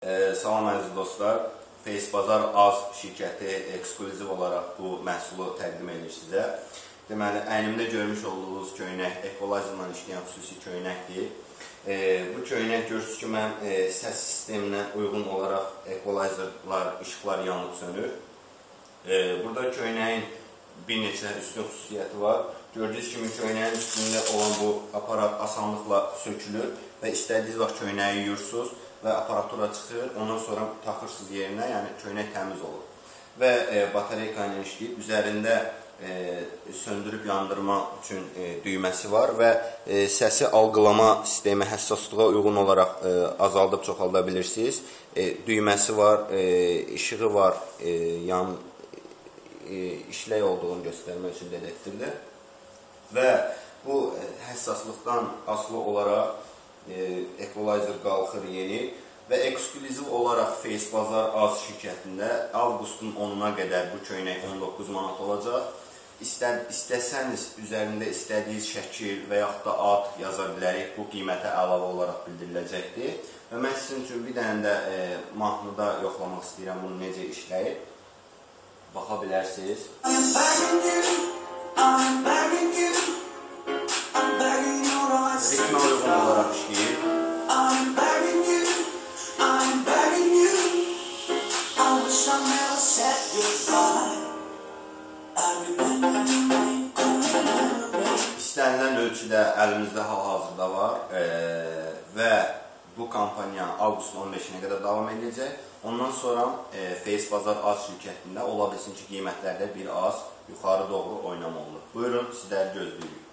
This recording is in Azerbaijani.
Salam əziz dostlar, FaceBazar AZ şirkəti ekskluziv olaraq bu məhsulu təqdim edir sizə. Deməli, əynimdə görmüş olduğunuz köynək equalizerla işləyən xüsusi köynəkdir. Bu köynək görürsünüz ki, mən səs sisteminə uyğun olaraq equalizerlar, işıqlar yanıb sönür. Burada köynəyin bir neçə üstün xüsusiyyəti var. Gördüyünüz kimi köynəyin üstündə olan bu aparat asanlıqla sökülür və istədiyiniz vaxt köynəyi yuyursunuz və aparatura çıxır, ondan sonra taxırsınız yerinə, yəni köynək təmiz olur. Və batareyka ilə işləyib, üzərində söndürüb yandırma üçün düyməsi var və səsi algılama sistemi həssaslığa uyğun olaraq azaldıb çoxalda bilirsiniz. Düyməsi var, işığı var, işlək olduğunu göstərmək üçün detektivdir. Və bu həssaslıqdan asılı olaraq equalizer qalxır yeni və ekskluziv olaraq FaceBazar AZ şirkətində avqustun 10-una qədər bu köynək 19 manat olacaq. İstəsəniz üzərində istədiyiniz şəkil və yaxud da ad yaza bilərik. Bu qiymətə əlavə olaraq bildiriləcəkdir. Və mən sizin üçün bir dənə də mahnıda yoxlamaq istəyirəm bunu necə işləyir. Baxa bilərsiniz. Ritmə uyğun olaraq işləyir. İstənilən ölçüdə əlimizdə hal-hazırda var və bu kampaniya avqustun 15-nə qədər davam edəcək. Ondan sonra FaceBazar AZ şirkətində ola bilsin ki, qiymətlərdə bir az yuxarı doğru oynama olur. Buyurun, sizləri gözləyirik.